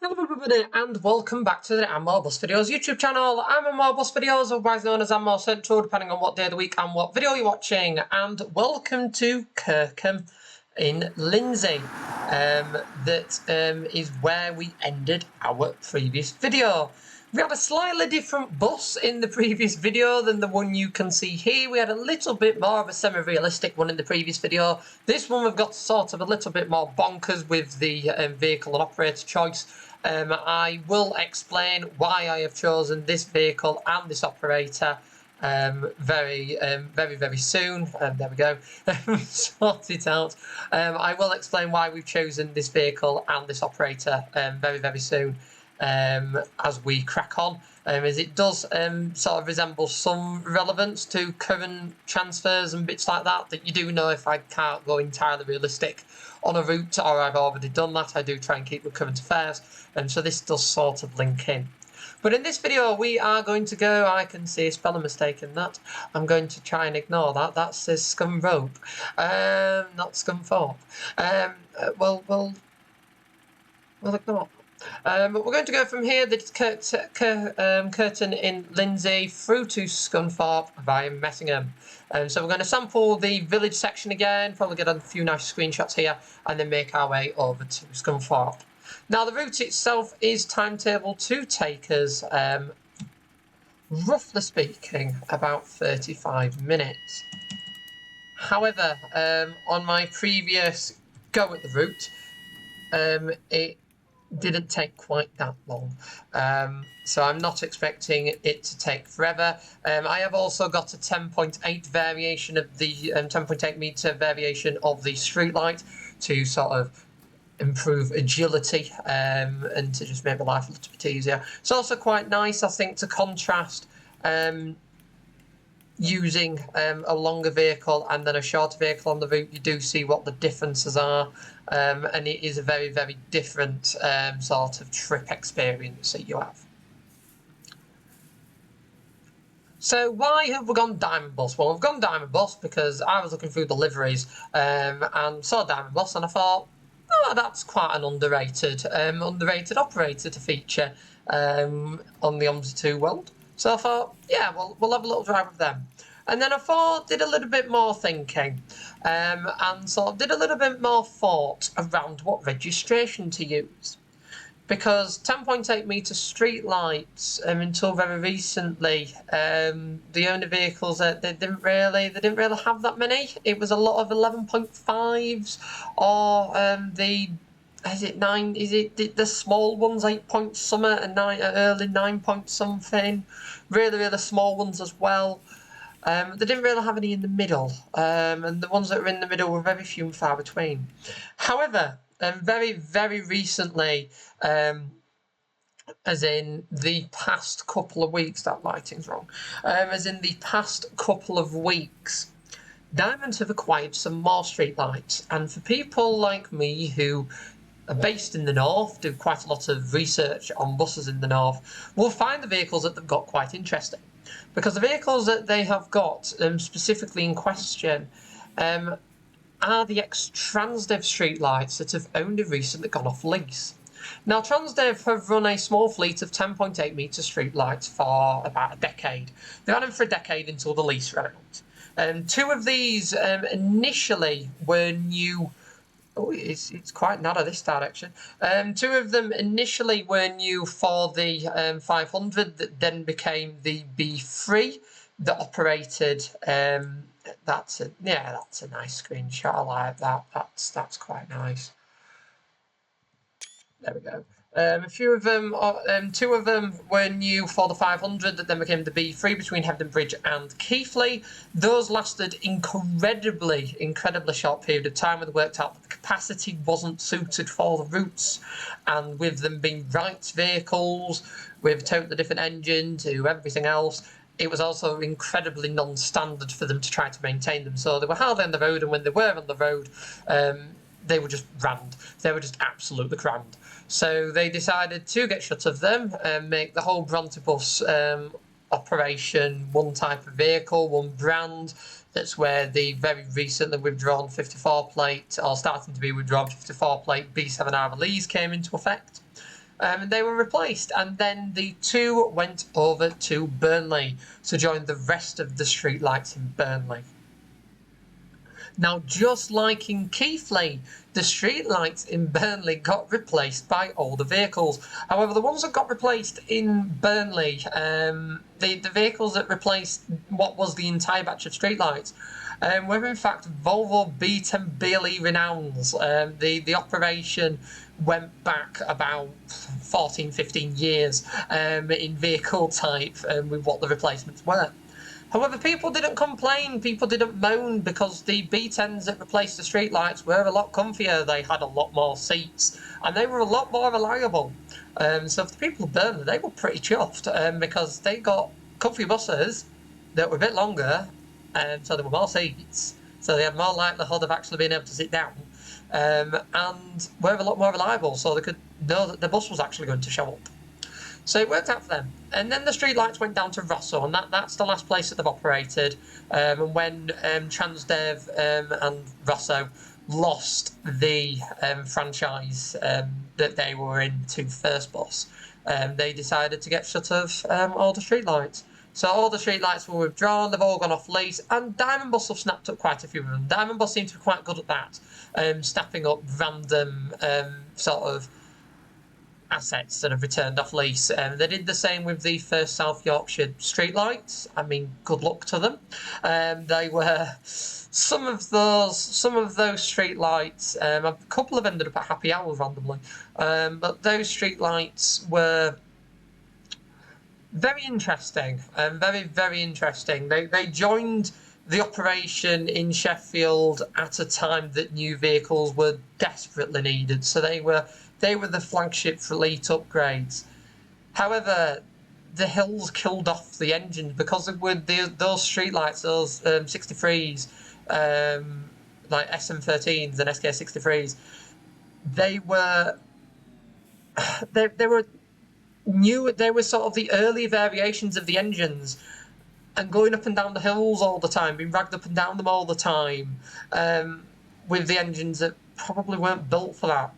Hello everybody and welcome back to the More Bus Videos YouTube channel. I'm More Bus Videos, otherwise known as More Central, depending on what day of the week and what video you're watching. And welcome to Kirkham in Lindsay. That is where we ended our previous video. We had a slightly different bus in the previous video than the one you can see here. We had a little bit more of a semi-realistic one in the previous video. This one we've got sort of a little bit more bonkers with the vehicle and operator choice. I will explain why I have chosen this vehicle and this operator very soon. There we go. Sort it out. I will explain why we've chosen this vehicle and this operator very soon. As we crack on, as it does sort of resemble some relevance to current transfers and bits like that you do know if I can't go entirely realistic on a route or I've already done that, I do try and keep with current affairs, and so this does sort of link in. But in this video we are going to go, I can see a spelling mistake in that, I'm going to try and ignore that, that says scum rope, not scum fork. We'll ignore. But we're going to go from here, the Curtin in Lindsay, through to Scunthorpe via Messingham. So we're going to sample the village section again, probably get a few nice screenshots here, and then make our way over to Scunthorpe. Now the route itself is timetable to take us, roughly speaking, about 35 minutes. However, on my previous go at the route, it didn't take quite that long, so I'm not expecting it to take forever. I have also got a 10.8 variation of the 10.8 meter variation of the Streetlite to sort of improve agility and to just make my life a little bit easier. It's also quite nice, I think, to contrast using a longer vehicle and then a shorter vehicle on the route. You do see what the differences are, and it is a very different sort of trip experience that you have. So why have we gone Diamond Bus? Well, we've gone Diamond Bus because I was looking through the liveries and saw Diamond Bus and I thought, oh, that's quite an underrated operator to feature on the OMSI 2 world. So I thought, yeah, we'll have a little drive with them. And then I did a little bit more thinking, and sort of did a little bit more thought around what registration to use. Because 10.8 meter Streetlites, until very recently, the only vehicles that they didn't really have that many. It was a lot of 11.5s or the small ones, 8 point something and early 9 point something, really small ones as well. They didn't really have any in the middle, and the ones that were in the middle were very few and far between. However, very recently, as in the past couple of weeks, that lighting's wrong, as in the past couple of weeks, Diamond have acquired some more Streetlites, and for people like me who are based in the north, do quite a lot of research on buses in the north, will find the vehicles that they've got quite interesting. Because the vehicles that they have got, specifically in question, are the ex-Transdev Streetlites that have only recently gone off lease. Now, Transdev have run a small fleet of 10.8 meter Streetlights for about a decade. They ran them for a decade until the lease ran out. Two of these initially were new. Oh, it's quite narrow this direction. Two of them initially were new for the 500 that then became the B3 that operated. That's a nice screenshot. I like that. That's quite nice. There we go. Two of them were new for the 500 that then became the B3 between Hebden Bridge and Keighley. Those lasted incredibly short period of time, when they worked out that the capacity wasn't suited for the routes, and with them being Wrights vehicles with a totally different engine to everything else, it was also incredibly non-standard for them to try to maintain them. So they were hardly on the road, and when they were on the road, they were just rammed. They were just absolutely crammed. So they decided to get shut of them and make the whole Brontibus operation one type of vehicle, one brand. That's where the very recently withdrawn 54 plate, or starting to be withdrawn 54 plate B7R release came into effect. They were replaced, and then the two went over to Burnley to join the rest of the streetlights in Burnley. Now, just like in Keighley, the streetlights in Burnley got replaced by older vehicles. However, the ones that got replaced in Burnley, the vehicles that replaced what was the entire batch of streetlights, were in fact Volvo B10 BLE Renowns. The operation went back about 14, 15 years in vehicle type with what the replacements were. However, people didn't complain, people didn't moan, because the B10s that replaced the streetlights were a lot comfier, they had a lot more seats, and they were a lot more reliable. So for the people of Burnley, they were pretty chuffed, because they got comfy buses that were a bit longer, so there were more seats, so they had more likelihood of actually being able to sit down, and were a lot more reliable, so they could know that the bus was actually going to show up. So it worked out for them. And then the streetlights went down to Rosso, and that's the last place that they've operated. And when Transdev and Rosso lost the franchise that they were in to First Bus, they decided to get rid of all the streetlights. So all the streetlights were withdrawn, they've all gone off lease, and Diamond Bus have snapped up quite a few of them. Diamond Bus seem to be quite good at that, snapping up random sort of assets that have returned off lease. They did the same with the first South Yorkshire streetlights. I mean, good luck to them. They were some of those streetlights. A couple have ended up at happy hours randomly, but those streetlights were very interesting. Very interesting. They joined the operation in Sheffield at a time that new vehicles were desperately needed. So they were the flagship fleet upgrades. However, the hills killed off the engines because of those streetlights, those 63s, like SM13s and SK63s. They were new. They were sort of the early variations of the engines, and going up and down the hills all the time, being dragged up and down them all the time, with the engines that probably weren't built for that.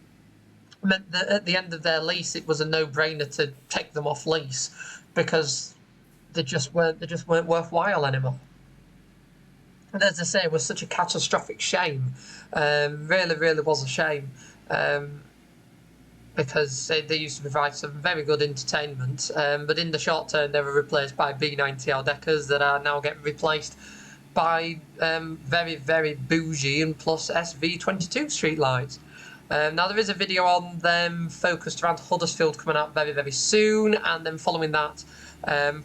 Meant that at the end of their lease, it was a no-brainer to take them off lease because they just weren't worthwhile anymore. And as I say, it was such a catastrophic shame. Really was a shame, because they used to provide some very good entertainment, but in the short term they were replaced by B90 Aldeccas that are now getting replaced by very bougie and plus SV22 streetlights. Now there is a video on them focused around Huddersfield coming out very soon, and then following that,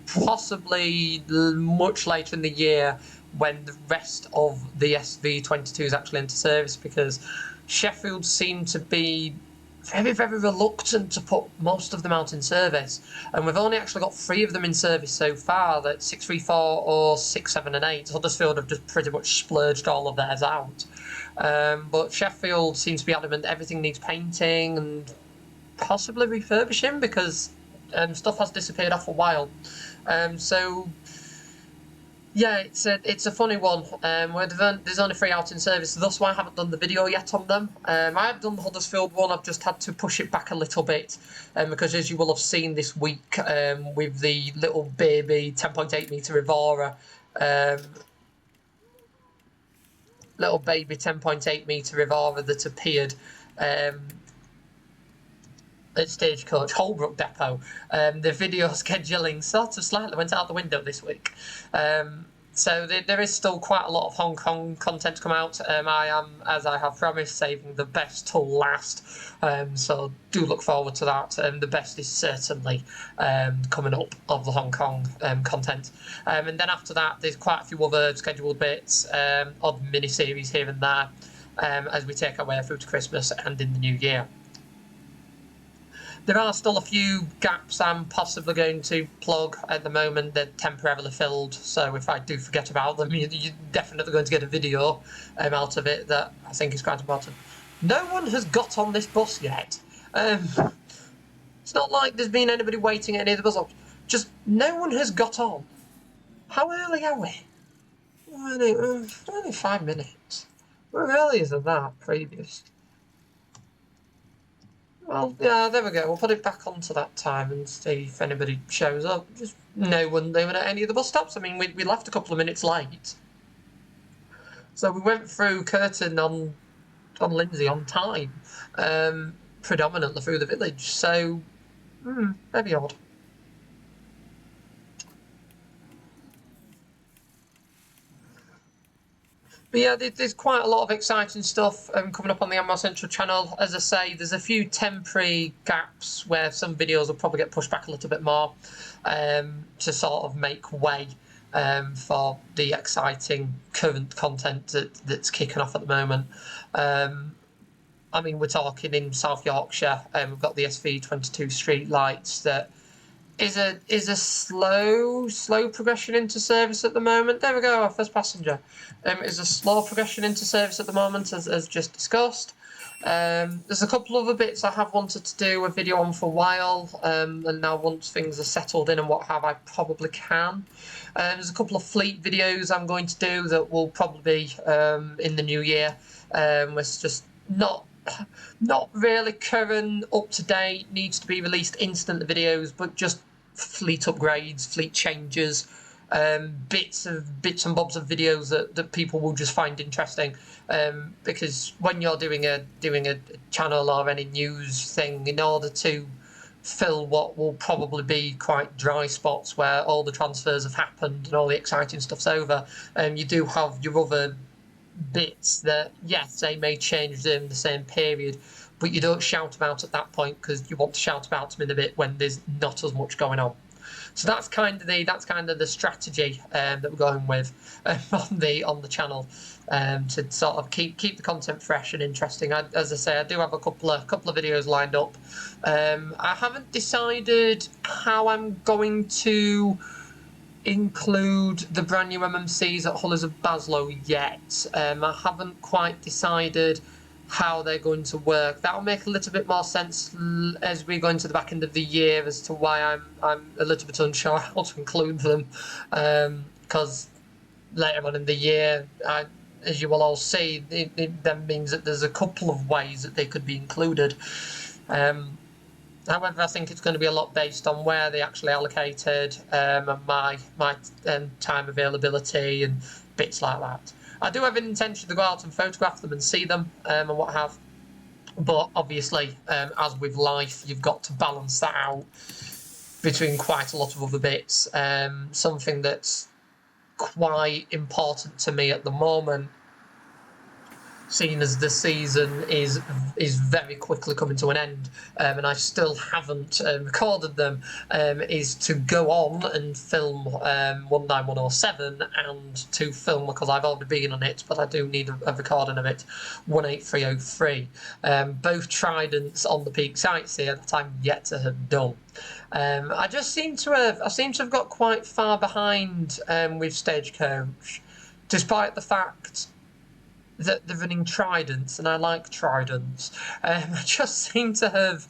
possibly much later in the year when the rest of the SV22 is actually into service, because Sheffield seem to be very reluctant to put most of them out in service, and we've only actually got 3 of them in service so far, that 634 or 6, 7 and 8. Huddersfield have just pretty much splurged all of theirs out. But Sheffield seems to be adamant everything needs painting and possibly refurbishing, because stuff has disappeared off a while. So yeah, it's a funny one. Where there's only 3 out in service, so that's why I haven't done the video yet on them. I have done the Huddersfield one, I've just had to push it back a little bit, because as you will have seen this week, with the little baby 10.8 metre Evora, little baby 10.8 metre Evora that appeared at Stagecoach Holbrook Depot. The video scheduling sort of slightly went out the window this week. So there is still quite a lot of Hong Kong content to come out. I am, as I have promised, saving the best till last. So do look forward to that. The best is certainly coming up of the Hong Kong content. And then after that, there's quite a few other scheduled bits, odd mini-series here and there, as we take our way through to Christmas and in the new year. There are still a few gaps I'm possibly going to plug at the moment. They're temporarily filled, so if I do forget about them, you're definitely going to get a video out of it that I think is quite important. No one has got on this bus yet. It's not like there's been anybody waiting at any of the bus stops. Just no one has got on. How early are we? Only 5 minutes. We're earlier than that, previous. Well, yeah, there we go. We'll put it back onto that time and see if anybody shows up. Just no one leaving at any of the bus stops. I mean, we left a couple of minutes late. So we went through Curtin on Lindsay on time, predominantly through the village. So, very odd. But yeah, there's quite a lot of exciting stuff coming up on the Ammo Central channel. As I say, there's a few temporary gaps where some videos will probably get pushed back a little bit more to sort of make way for the exciting current content that's kicking off at the moment. I mean, we're talking in South Yorkshire, we've got the SV22 Streetlites that is a slow progression into service at the moment. There we go, our first passenger. Is a slow progression into service at the moment, as just discussed. There's a couple other bits I have wanted to do a video on for a while, and now once things are settled in and what have, I probably can. There's a couple of fleet videos I'm going to do that will probably be in the new year. It's just not really current, up to date, needs to be released instant videos, but just fleet upgrades, fleet changes, bits and bobs of videos that people will just find interesting, because when you're doing a channel or any news thing, in order to fill what will probably be quite dry spots where all the transfers have happened and all the exciting stuff's over, you do have your other bits that, yes, they may change in the same period, but you don't shout about at that point because you want to shout about them in a bit when there's not as much going on. So that's kind of the strategy that we're going with on the channel, to sort of keep the content fresh and interesting. As I say, I do have a couple of videos lined up. I haven't decided how I'm going to include the brand new MMCs at Hullers of Baslow yet. I haven't quite decided how they're going to work. That'll make a little bit more sense as we go into the back end of the year as to why I'm a little bit unsure how to include them, because later on in the year, as you will all see, it then means that there's a couple of ways that they could be included. However, I think it's going to be a lot based on where they actually allocated, and my time availability and bits like that. I do have an intention to go out and photograph them and see them and what have, but obviously, as with life, you've got to balance that out between quite a lot of other bits. Something that's quite important to me at the moment, seeing as the season is very quickly coming to an end, and I still haven't recorded them, is to go on and film 19107 and to film, because I've already been on it, but I do need a recording of it, 18303. Both Tridents on the peak sightseer that I'm yet to have done. I seem to have got quite far behind with Stagecoach, despite the fact that they're running Tridents, and I like Tridents. I just seem to have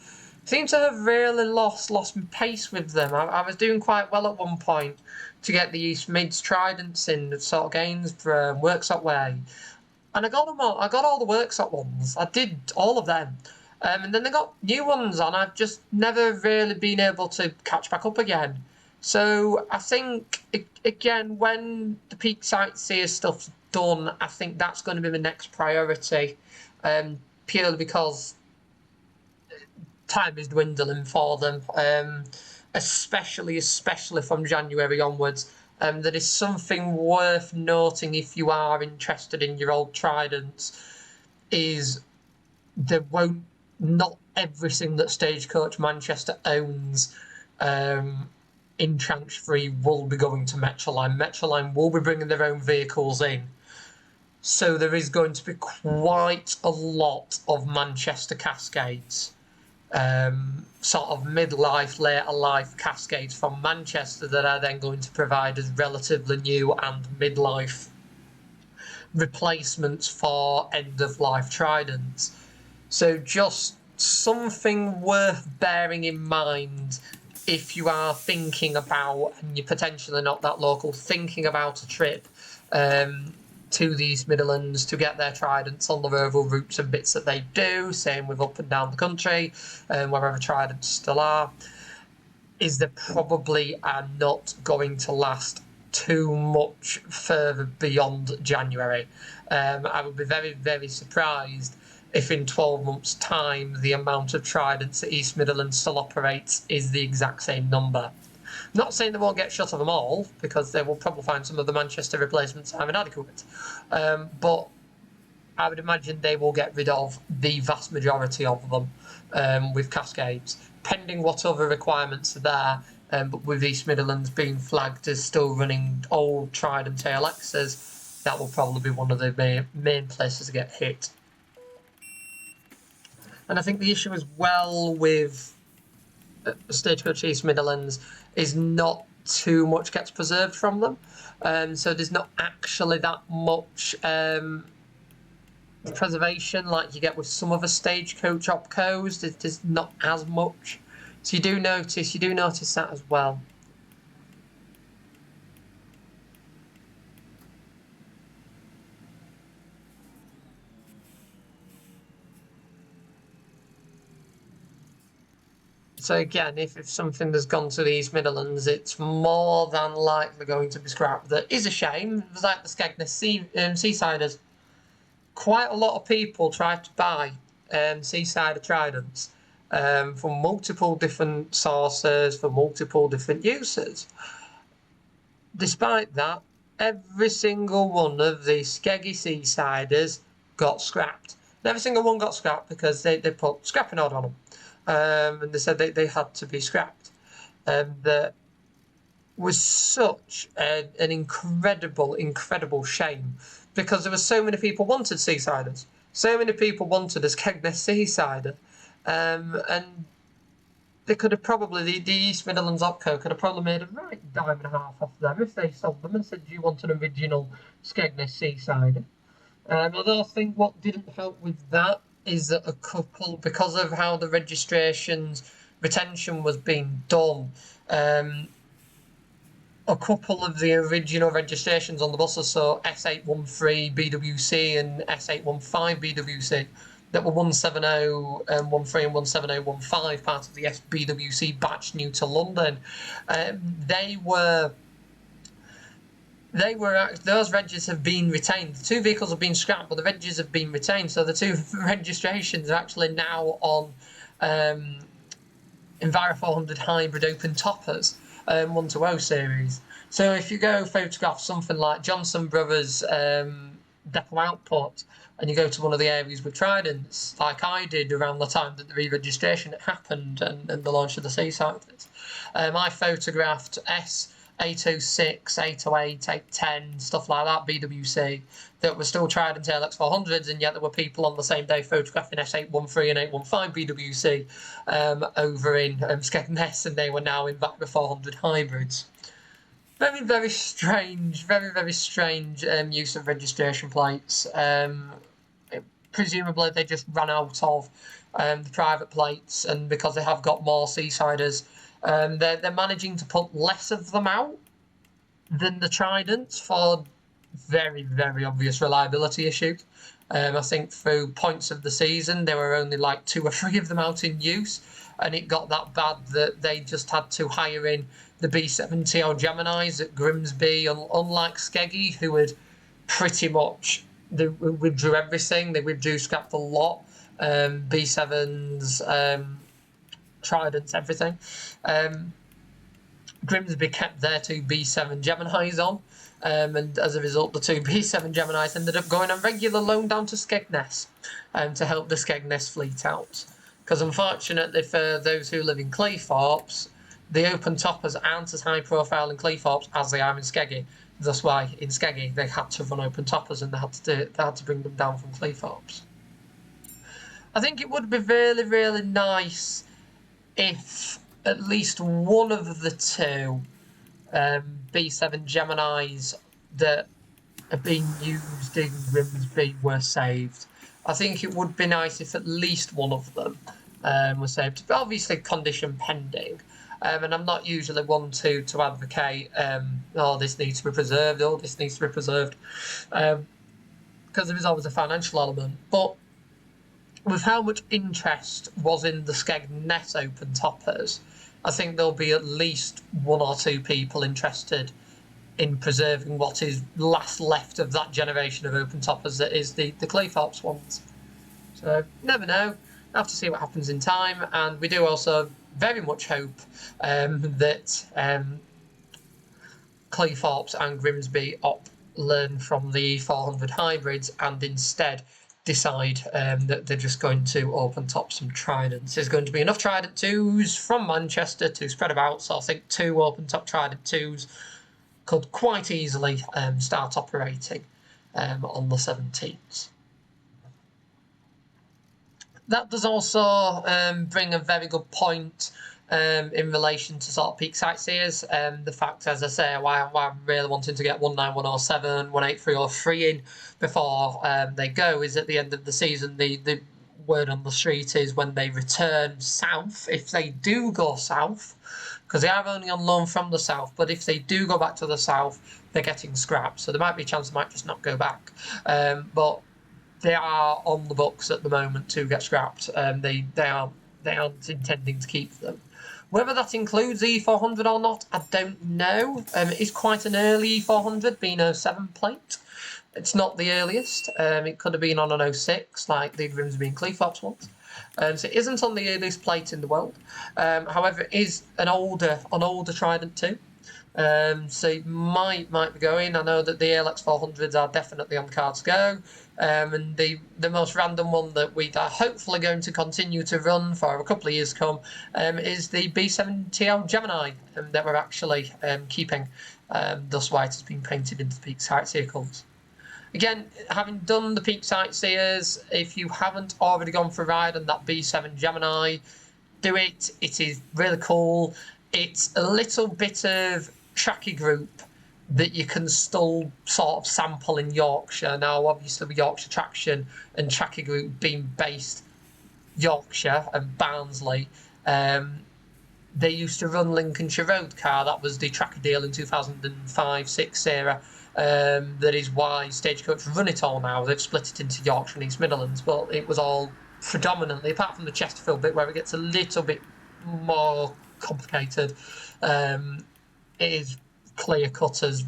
really lost my pace with them. I was doing quite well at one point to get the East Mids Tridents in sort of Gainsborough, Worksop Way, and I got them all. I got all the Worksop ones. I did all of them, and then they got new ones, and I've just never really been able to catch back up again. So I think, again, when the peak sightseer stuff's done, I think that's going to be the next priority, purely because time is dwindling for them, especially from January onwards. There is something worth noting if you are interested in your old Tridents, is not everything that Stagecoach Manchester owns in Tranche 3 will be going to Metroline. Metroline will be bringing their own vehicles in. So there is going to be quite a lot of Manchester Cascades, sort of midlife, later life Cascades from Manchester that are then going to provide as relatively new and midlife replacements for end-of-life Tridents. So just something worth bearing in mind if you are thinking about, and you're potentially not that local, thinking about a trip. to the East Midlands to get their tridents on the rural routes and bits that they do, same with up and down the country, wherever tridents still are, is they probably are not going to last too much further beyond January. I would be very, very surprised if in 12 months' time the amount of tridents that East Midlands still operates is the exact same number. Not saying they won't get shut of them all, because they will probably find some of the Manchester replacements are inadequate, but I would imagine they will get rid of the vast majority of them with Cascades, pending what other requirements are there. But with East Midlands being flagged as still running old Trident ALXs, that will probably be one of the main places to get hit. And I think the issue as well with Stagecoach East Midlands is not too much gets preserved from them. So there's not actually that much preservation like you get with some other Stagecoach opcos. There's not as much. So you do notice that as well. So again, if something has gone to the East Midlands, it's more than likely going to be scrapped. That is a shame. It was like the Skegness Seasiders. Quite a lot of people tried to buy Seasider Tridents from multiple different sources, for multiple different uses. Despite that, every single one of the Skeggy Seasiders got scrapped. And every single one got scrapped because they put scrapping order on them. And they said they had to be scrapped. That was such an incredible shame, because there were so many people wanted Seasiders. So many people wanted a Skegness Seasider. And they could have probably, the East Midlands Opco could have probably made a right dime and a half off them if they sold them and said, do you want an original Skegness Seasider? Although I think what didn't help with that is that a couple, because of how the retention was being done, a couple of the original registrations on the buses, so S813 BWC and S815 BWC, that were 17013 and 17015, part of the BWC batch new to London, those registers have been retained. The two vehicles have been scrapped, but the registers have been retained. So the two registrations are actually now on Enviro 400 hybrid open toppers, 120 series. So if you go photograph something like Johnson Brothers depot output, and you go to one of the areas with Tridents, like I did around the time that the re-registration happened and the launch of the Seasiders, I photographed S806, 808, 810, stuff like that, BWC, that were still Trident ALX 400s, and yet there were people on the same day photographing S813 and 815 BWC over in Skegness, and they were now in Vector 400 hybrids. Very, very strange, very strange use of registration plates. Presumably they just ran out of the private plates, and because they have got more Seasiders, they're managing to put less of them out than the Tridents for very obvious reliability issues. I think through points of the season there were only like 2 or 3 of them out in use, and it got that bad that they just had to hire in the B70 Geminis at Grimsby, unlike Skeggy, who had pretty much, they withdrew everything. They withdrew, scrapped a lot, B7s, Tridents, everything. Grimsby kept their 2 B7 Geminis on, and as a result the 2 B7 Geminis ended up going on regular loan down to Skegness to help the Skegness fleet out. Because unfortunately for those who live in Cleethorpes, the open toppers aren't as high profile in Cleethorpes as they are in Skeggy. That's why in Skeggy they had to run open toppers, and they had to bring them down from Cleethorpes. I think it would be really nice if at least one of the 2 B7 Geminis that are being used in Grimsby were saved. I think it would be nice if at least one of them was saved. Obviously condition pending. And I'm not usually one to advocate, oh, this needs to be preserved, oh, this needs to be preserved. because there is always a financial element. But with how much interest was in the Skegness open toppers, I think there'll be at least 1 or 2 people interested in preserving what is last left of that generation of open toppers, that is the Cleethorpes ones. So, never know. I'll have to see what happens in time, and we do also very much hope that Cleethorpes and Grimsby learn from the 400 hybrids and instead decide that they're just going to open top some Tridents. There's going to be enough Trident 2s from Manchester to spread about, so I think 2 open top Trident 2s could quite easily start operating on the 17th. That does also bring a very good point in relation to sort of peak sightseers. The fact, as I say, why I'm really wanting to get 19107, 18303 in before they go is at the end of the season, the word on the street is when they return south, if they do go south, because they are only on loan from the south, but if they do go back to the south, they're getting scrapped. So there might be a chance they might just not go back. But they are on the books at the moment to get scrapped. They aren't intending to keep them. Whether that includes E400 or not, I don't know. It is quite an early E400, being a 7 plate. It's not the earliest. It could have been on an 06, like the Grimsby and Cleethorpes ones. So it isn't on the earliest plate in the world. However, it is an older Trident 2. So it might be going. I know that the ALX 400s are definitely on the cards to go. And the most random one that we are hopefully going to continue to run for a couple of years to come is the B7TL Gemini that we're actually keeping. Thus why it has been painted into the Peak Sightseer colours. Again, having done the Peak Sightseers, if you haven't already gone for a ride on that B7 Gemini, do it. It is really cool. It's a little bit of tracky group that you can still sort of sample in Yorkshire. Now, obviously, with Yorkshire Traction and Tracky Group being based Yorkshire and Barnsley, they used to run Lincolnshire Road Car. That was the tracker deal in 2005-06 era. That is why Stagecoach run it all now. They've split it into Yorkshire and East Midlands, but it was all predominantly, apart from the Chesterfield bit where it gets a little bit more complicated, it is clear cut as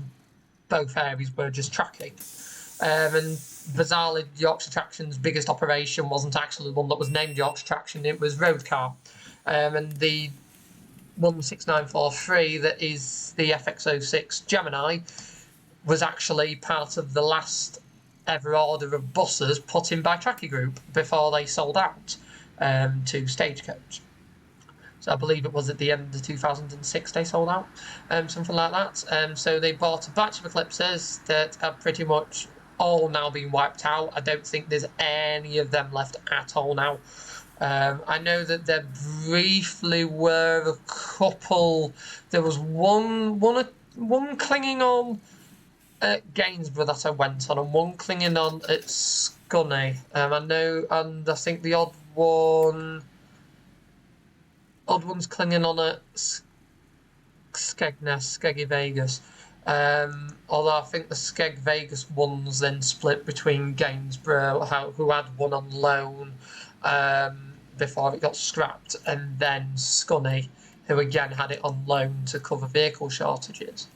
both areas were just tracking. And bizarrely, Yorkshire Traction's biggest operation wasn't actually the one that was named Yorkshire Traction, it was Road Car. And the 16943, that is the FX06 Gemini, was actually part of the last ever order of buses put in by Tracky Group before they sold out to Stagecoach. So I believe it was at the end of 2006 they sold out, something like that. So they bought a batch of Eclipses that have pretty much all now been wiped out. I don't think there's any of them left at all now. I know that there briefly were a couple. There was one clinging on at Gainsborough that I went on, and one clinging on at Scunny. I know, and I think the odd one's clinging on at Skegness, Skeggy Vegas. Although I think the Skeg Vegas ones then split between Gainsborough, who had one on loan before it got scrapped, and then Scunny, who again had it on loan to cover vehicle shortages.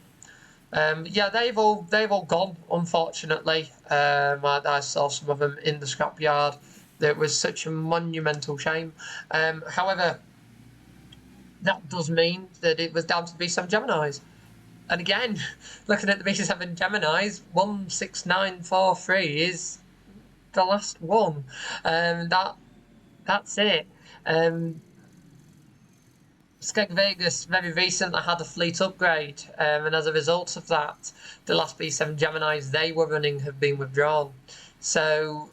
Yeah, they've all gone, unfortunately. I saw some of them in the scrapyard. It was such a monumental shame. However, that does mean that it was down to the B7 Geminis. And again, looking at the B7 Geminis, 16943 is the last one. That's it. Skeg Vegas very recently had a fleet upgrade, and as a result of that, the last B7 Geminis they were running have been withdrawn. So,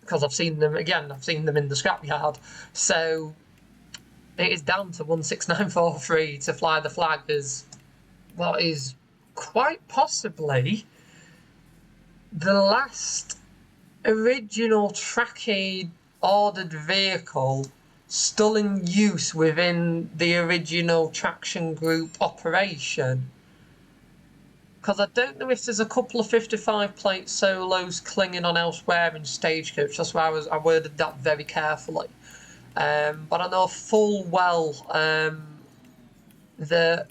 because I've seen them in the scrapyard. So, it is down to 16943 to fly the flag as what is quite possibly the last original tracky ordered vehicle still in use within the original Traction Group operation. because I don't know if there's a couple of 55 plate solos clinging on elsewhere in Stagecoach. That's why I worded that very carefully. But I know full well that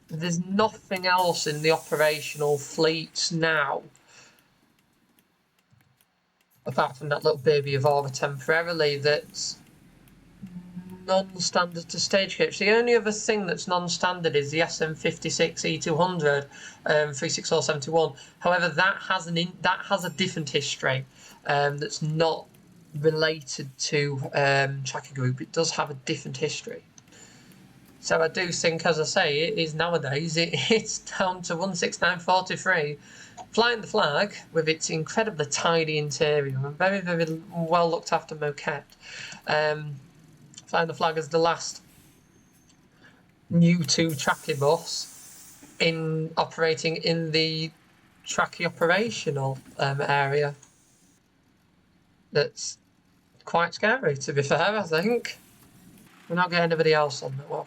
there's nothing else in the operational fleets now, apart from that little baby of Aura temporarily, that's non-standard to Stagecoach. The only other thing that's non-standard is the SM56 E200 36071. However, that has a different history that's not related to Tracker Group. It does have a different history. So I do think, as I say, it is nowadays, it's down to 16943, flying the flag with its incredibly tidy interior and very, very well looked after moquette. Flying the flag as the last new to Tracky bus operating in the Tracky operational area. That's quite scary, to be fair, I think. We're not getting anybody else on that one.